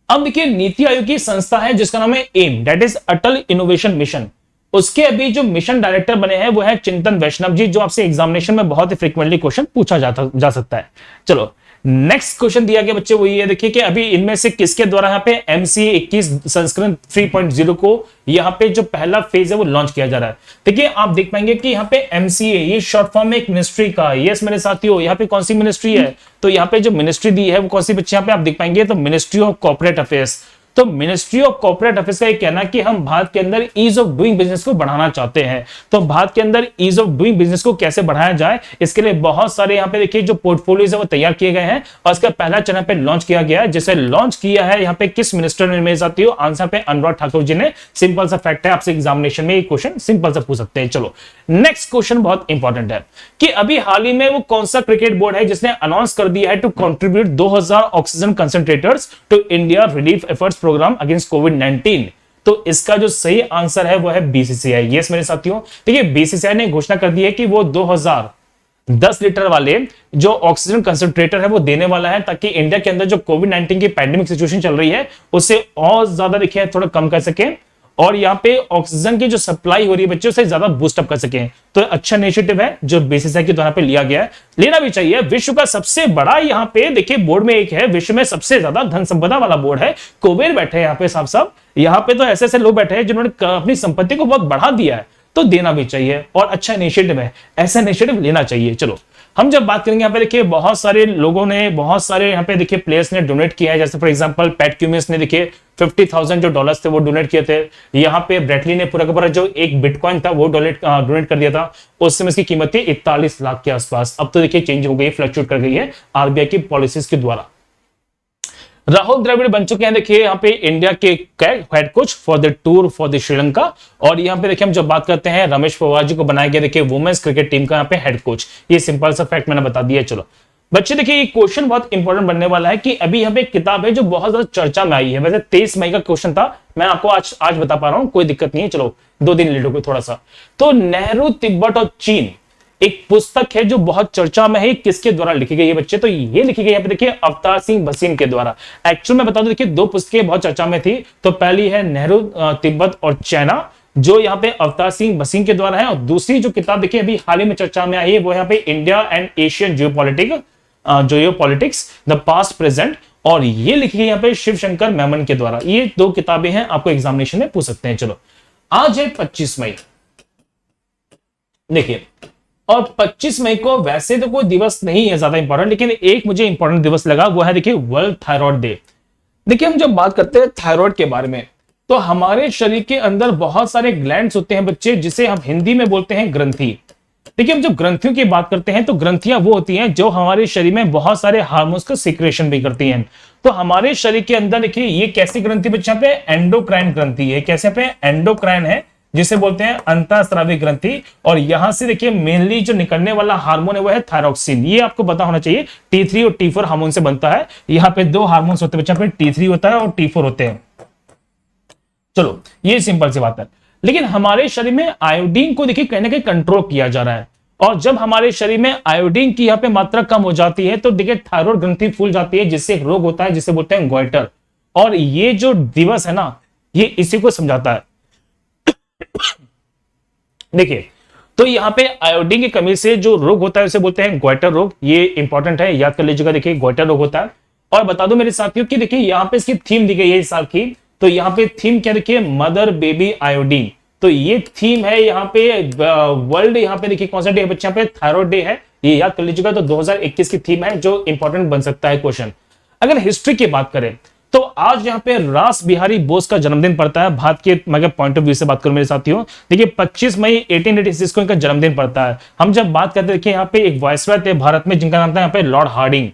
अब देखिए, नीति आयोग की संस्था है जिसका नाम है AIM, that is Atal innovation mission. उसके अभी जो मिशन डायरेक्टर बने हैं वो है चिंतन वैष्णव जी, जो आपसे एग्जामिनेशन में बहुत ही फ्रीक्वेंटली क्वेश्चन पूछा जा सकता है। चलो, नेक्स्ट क्वेश्चन दिया गया बच्चे वो ये देखिए कि अभी इनमें से किसके द्वारा यहाँ पे एमसीए 21 संस्करण 3.0 को यहाँ पे जो पहला फेज है वो लॉन्च किया जा रहा है। देखिए, आप देख पाएंगे कि यहाँ पे एमसीए ये शॉर्ट फॉर्म में एक मिनिस्ट्री का, यस मेरे साथियों, यहाँ पे कौन सी मिनिस्ट्री है, तो यहाँ पे जो मिनिस्ट्री दी है वो कौन सी बच्चे यहाँ पे आप देख पाएंगे, तो मिनिस्ट्री ऑफ कॉर्पोरेट अफेयर्स। तो मिनिस्ट्री ऑफ कॉर्पोरेट अफेयर्स का ये कहना है कि हम भारत के अंदर ईज ऑफ डूइंग बिजनेस को बढ़ाना चाहते हैं। तो भारत के अंदर ईज ऑफ डूइंग बिजनेस को कैसे बढ़ाया जाए, इसके लिए बहुत सारे यहाँ पे देखिए जो पोर्टफोलियोज है वो तैयार किए गए हैं और इसका पहला चरण पे लॉन्च किया गया है। जिसे लॉन्च किया है यहाँ पे किस मिनिस्टर ने, मेरे साथियों, आंसर पे अनुराग ठाकुर जी ने। सिंपल सा फैक्ट है, आपसे एग्जामिनेशन में ये क्वेश्चन सिंपल सा पूछ सकते हैं। चलो, नेक्स्ट क्वेश्चन बहुत इंपॉर्टेंट है कि अभी हाल ही में वो कौन सा क्रिकेट बोर्ड है जिसने अनाउंस कर दिया है to contribute 2000 oxygen concentrators to India relief efforts programme against कोविड-19। तो इसका जो सही आंसर है वो है बीसीसीआई। यस मेरे साथियों, देखिए बीसीसीआई ने घोषणा कर दी है कि वो 2010 लीटर वाले जो ऑक्सीजन कंसंट्रेटर है वो देने वाला है, ताकि इंडिया के अंदर जो कोविड-19 की पैंडेमिक सिचुएशन चल रही है उससे और ज्यादा देखिए थोड़ा कम कर सके और यहाँ पे ऑक्सीजन की जो सप्लाई हो रही है बच्चों से ज्यादा बूस्ट अप कर सके। तो अच्छा इनिशिएटिव है जो बीसीसीआई के द्वारा पे लिया गया है, लेना भी चाहिए। विश्व का सबसे बड़ा यहाँ पे देखिए बोर्ड में एक है, विश्व में सबसे ज्यादा धन संपदा वाला बोर्ड है। कुबेर बैठे हैं यहाँ पे साहब, यहाँ पे तो ऐसे ऐसे लोग बैठे हैं जिन्होंने अपनी संपत्ति को बहुत बढ़ा दिया है, तो देना भी चाहिए और अच्छा इनिशिएटिव है, ऐसा इनिशिएटिव लेना चाहिए। चलो, हम जब बात करेंगे यहाँ पे देखिए बहुत सारे लोगों ने, बहुत सारे यहाँ पे देखिए प्लेयर्स ने डोनेट किया है। जैसे फॉर एग्जांपल पैट क्यूमिंस ने देखिए 50,000 जो डॉलर्स थे वो डोनेट किए थे। यहाँ पे ब्रेटली ने पूरा का पूरा जो एक बिटकॉइन था वो डोनेट कर दिया था। उस समय इसकी कीमत थी 41 लाख के आसपास। अब तो देखिए चेंज हो गई, फ्लक्चुएट कर गई है आरबीआई की पॉलिसीज के द्वारा। राहुल द्रविड़ बन चुके हैं देखिए यहाँ पे इंडिया के head coach for the tour for the Sri Lanka. और यहाँ पे देखिए हम जब बात करते हैं रमेश पवार जी को बनाया गया देखिए वुमेन्स क्रिकेट टीम का यहाँ पे हेड कोच। ये सिंपल सा फैक्ट मैंने बता दिया। चलो बच्चे देखिए, ये क्वेश्चन बहुत इंपॉर्टेंट बनने वाला है कि अभी यहाँ पे एक किताब है जो बहुत ज्यादा चर्चा में आई है। वैसे 23 मई का क्वेश्चन था, मैं आपको आज बता पा रहा हूँ, कोई दिक्कत नहीं है। चलो 2 दिन लेट हो गए थोड़ा सा। तो नेहरू, तिब्बत और चीन एक पुस्तक है जो बहुत चर्चा में है। किसके द्वारा लिखी गई है बच्चे, तो ये लिखी गई है देखिए अवतार सिंह भसीन के द्वारा। एक्चुअल में बता दो देखिए 2 पुस्तकें बहुत चर्चा में थी। तो पहली है नेहरू, तिब्बत और चाइना, जो यहाँ पे अवतार सिंह भसीन के द्वारा है। और दूसरी जो किताब देखिए अभी हाल ही में चर्चा में आई है वो यहाँ पे India and Asian geopolitics the past present, और ये लिखी गई यहाँ पे शिव शंकर मेमन के द्वारा। ये 2 किताबें हैं, आपको एग्जामिनेशन में पूछ सकते हैं। चलो, आज है 25 मई देखिए, और 25 मई को वैसे तो कोई दिवस नहीं है ज्यादा इंपॉर्टेंट, लेकिन एक मुझे इंपॉर्टेंट दिवस लगा, वो है देखिए वर्ल्ड थायराइड डे। देखिए हम जब बात करते हैं थायराइड के बारे में, तो हमारे शरीर के अंदर बहुत सारे ग्लैंड्स होते हैं बच्चे, जिसे हम हिंदी में बोलते हैं ग्रंथि। देखिए हम जब ग्रंथियों की बात करते हैं तो ग्रंथियां वो होती हैं जो हमारे शरीर में बहुत सारे हार्मोन्स का सीक्रेशन भी करती हैं। तो हमारे शरीर के अंदर देखिए ये कैसी ग्रंथि बच्चे पे एंडोक्राइन ग्रंथि है। कैसे पे एंडोक्राइन है, जिसे बोलते हैं अंतःस्रावी ग्रंथि। और यहां से देखिए मेनली जो निकलने वाला हार्मोन है वो है थायरॉक्सिन। ये आपको पता होना चाहिए, T3 और T4 हार्मोन से बनता है। यहाँ पे 2 हार्मोन्स होते हैं बच्चा, पे T3 होता है और T4 होते हैं। चलो ये सिंपल सी बात है। लेकिन हमारे शरीर में आयोडीन को देखिए कहीं ना कहीं कंट्रोल किया जा रहा है, और जब हमारे शरीर में आयोडीन की यहाँ पे मात्रा कम हो जाती है तो देखिए थायराइड ग्रंथि फूल जाती है, जिससे एक रोग होता है जिसे बोलते हैं गोइटर। और ये जो दिवस है ना, ये इसी को समझाता है। देखिए तो यहाँ पे आयोडीन की कमी से जो रोग होता है उसे बोलते हैं गोइटर रोग। ये इंपॉर्टेंट है, याद कर लीजिएगा। देखिए गोइटर रोग होता है। और बता दो मेरे साथियों कि देखिए यहाँ पे इसकी थीम दी गई है इस साल की। तो यहाँ पे थीम क्या देखिए, मदर बेबी आयोडीन। तो ये थीम है यहाँ पे वर्ल्ड, यहाँ पे देखिए कौन सा डे है बच्चे, यहाँ पे थायराइड डे है, ये याद कर लीजिएगा। तो 2021 की थीम है जो इंपॉर्टेंट बन सकता है क्वेश्चन। अगर हिस्ट्री की बात करें तो आज यहाँ पे रास बिहारी बोस का जन्मदिन पड़ता है। भारत के मगर पॉइंट ऑफ व्यू से बात करूं मेरे साथियों, देखिए 25 मई 1886 को इनका जन्मदिन पड़ता है। हम जब बात करते हैं देखिए यहाँ पे एक वायसरॉय थे भारत में जिनका नाम था यहाँ पे लॉर्ड हार्डिंग।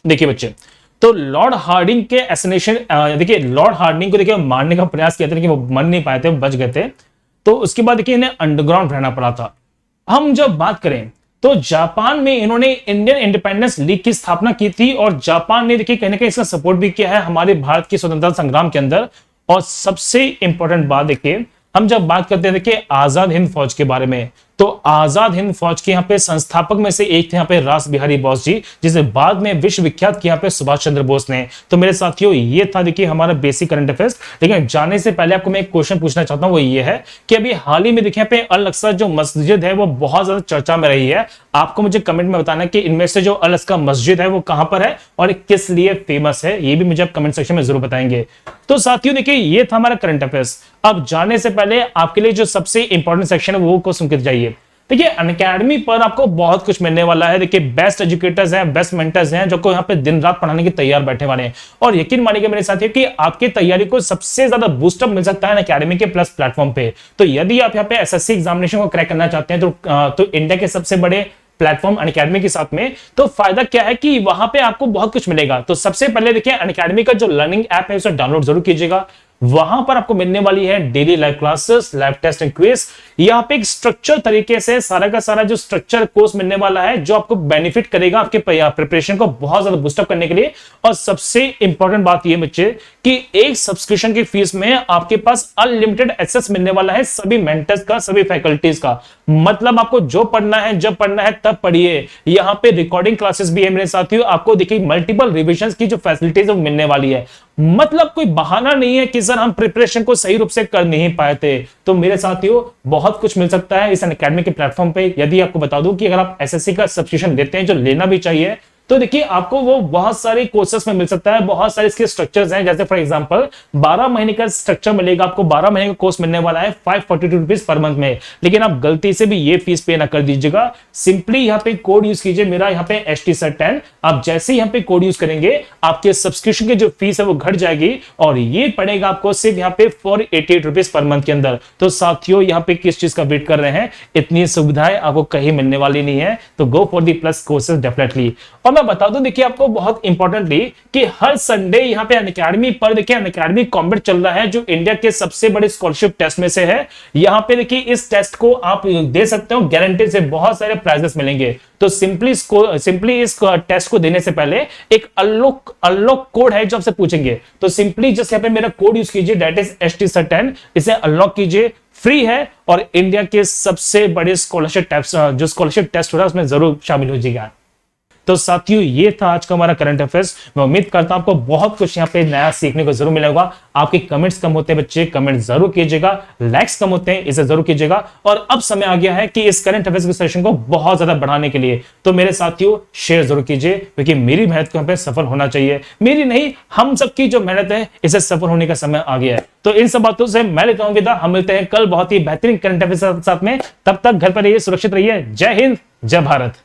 देखिए बच्चे, तो लॉर्ड हार्डिंग के एसेसिनेशन, देखिए लॉर्ड हार्डिंग को देखिए मारने का प्रयास किया था लेकिन वो मर नहीं पाए थे, वो बच गए थे। तो उसके बाद देखिए इन्हें अंडरग्राउंड रहना पड़ा था। हम जब बात करें तो जापान में इन्होंने इंडियन इंडिपेंडेंस लीग की स्थापना की थी, और जापान ने देखिए कहीं ना कहीं इसका सपोर्ट भी किया है हमारे भारत की स्वतंत्रता संग्राम के अंदर। और सबसे इंपॉर्टेंट बात देखिए, हम जब बात करते हैं देखिए आजाद हिंद फौज के बारे में, तो आजाद हिंद फौज के यहाँ पे संस्थापक में से एक थे यहाँ पे रास बिहारी बोस जी, जिसे बाद में विश्व विख्यात किया यहाँ पे सुभाष चंद्र बोस ने। तो मेरे साथियों ये था देखिए हमारा बेसिक करंट अफेयर्स। लेकिन जाने से पहले आपको मैं एक क्वेश्चन पूछना चाहता हूं, वो ये है कि अभी हाल ही में देखिए यहाँ पे अल अक्सा जो मस्जिद है वो बहुत ज्यादा चर्चा में रही है। आपको मुझे कमेंट में बताना कि इनमें से जो अल अक्सा मस्जिद है वो कहां पर है और किस लिए फेमस है, ये भी मुझे आप कमेंट सेक्शन में जरूर बताएंगे। तो साथियों देखिए ये था हमारा करंट अफेयर्स। अब जाने से पहले आपके लिए जो सबसे इंपॉर्टेंट सेक्शन है वो को सुन के जाइए। देखिए अनअकैडमी पर आपको बहुत कुछ मिलने वाला है। देखिए बेस्ट एजुकेटर्स हैं, बेस्ट मेंटर्स हैं जो को यहाँ पे दिन रात पढ़ाने के तैयार बैठे वाले हैं। और यकीन मानिए मेरे साथियों कि आपकी तैयारी को सबसे ज्यादा बूस्टअप मिल सकता है अनअकैडमी के प्लस प्लेटफॉर्म पे। तो यदि आप यहाँ पे एसएससी एग्जामिनेशन को क्रैक करना चाहते हैं तो इंडिया के सबसे बड़े प्लेटफॉर्म अनअकैडमी के साथ में तो फायदा क्या है कि वहां पे आपको बहुत कुछ मिलेगा। तो सबसे पहले देखिए अनअकैडमी का जो लर्निंग ऐप है उसे डाउनलोड जरूर कीजिएगा। वहां पर आपको मिलने वाली है daily live classes, live test and quiz. यहाँ पे एक स्ट्रक्चर तरीके से सारा का सारा जो स्ट्रक्चर कोर्स मिलने वाला है जो आपको बेनिफिट करेगा आपके प्रिपरेशन को बहुत ज्यादा बूस्टअप करने के लिए। और सबसे इंपॉर्टेंट बात ये बच्चे कि एक सब्सक्रिप्शन की फीस में आपके पास अनलिमिटेड एक्सेस मिलने वाला है सभी मेंटर्स का, सभी फैकल्टीज का। मतलब आपको जो पढ़ना है जब पढ़ना है तब पढ़िए। यहाँ पे रिकॉर्डिंग क्लासेस भी है मेरे साथियों। आपको देखिए मल्टीपल रिविजन की जो फैसिलिटीज मिलने वाली है। मतलब कोई बहाना नहीं है कि सर हम प्रिपरेशन को सही रूप से कर नहीं पाए थे। तो मेरे साथियों बहुत कुछ मिल सकता है इस अनअकैडमी के प्लेटफॉर्म पे। यदि आपको बता दूं कि अगर आप एसएससी का सब्सक्रिप्शन लेते हैं जो लेना भी चाहिए तो देखिए आपको वो बहुत सारे कोर्सेस में मिल सकता है। बहुत सारे इसके स्ट्रक्चर्स हैं, जैसे फॉर एग्जांपल 12 महीने का स्ट्रक्चर मिलेगा आपको। 12 महीने का कोर्स मिलने वाला है 542 रुपीज पर मंथ में। लेकिन आप गलती से भी ये फीस पे ना कर दीजिएगा। सिंपली यहाँ पे कोड यूज कीजिए मेरा यहाँ पे HTSER10। आप जैसे ही यहाँ पे कोड यूज करेंगे आपके सब्सक्रिप्शन की जो फीस है वो घट जाएगी और ये पड़ेगा आपको सिर्फ यहाँ पे 488 रुपीज पर मंथ के अंदर। तो साथियों यहाँ पे किस चीज का वेट कर रहे हैं, इतनी सुविधाएं आपको कहीं मिलने वाली नहीं है। तो go for the plus courses definitely. और मैं बता दूं देखिए आपको बहुत इंपॉर्टेंटली कि हर संडे यहाँ पे अनअकैडमी पर देखिए अनअकैडमी कॉम्बैट चल रहा है जो इंडिया के सबसे बड़े स्कॉलरशिप टेस्ट में से है। यहाँ पे देखिए इस टेस्ट को आप दे सकते हो गारंटी से, बहुत सारे प्राइजेस मिलेंगे। तो सिंपली इस टेस्ट को देने से पहले एक अनलॉक कोड है जो आपसे पूछेंगे। तो सिंपली जस्ट यहाँ पे मेरा कोड यूज कीजिए दैट इज HTSER10। इसे अनलॉक कीजिए, फ्री है और इंडिया के सबसे बड़े स्कॉलरशिप टेस्ट हो रहा है उसमें जरूर शामिल हो जाएगा। तो साथियों ये था आज का हमारा करंट अफेयर्स। मैं उम्मीद करता हूं आपको बहुत कुछ यहाँ पे नया सीखने को जरूर मिलेगा। आपके कमेंट्स कम होते हैं बच्चे, कमेंट जरूर कीजिएगा। लाइक्स कम होते हैं, इसे जरूर कीजिएगा। और अब समय आ गया है कि इस करंट अफेयर्स के सेशन को बहुत ज्यादा बढ़ाने के लिए तो मेरे साथियों शेयर जरूर कीजिए, क्योंकि मेरी मेहनत को यहाँ पे सफल होना चाहिए। मेरी नहीं, हम सबकी जो मेहनत है इसे सफल होने का समय आ गया है। तो इन सब बातों से मैं लेता हूं विदा। हम मिलते हैं कल बहुत ही बेहतरीन करंट अफेयर्स के साथ में। तब तक घर पर रहिए, सुरक्षित रहिए। जय हिंद, जय भारत।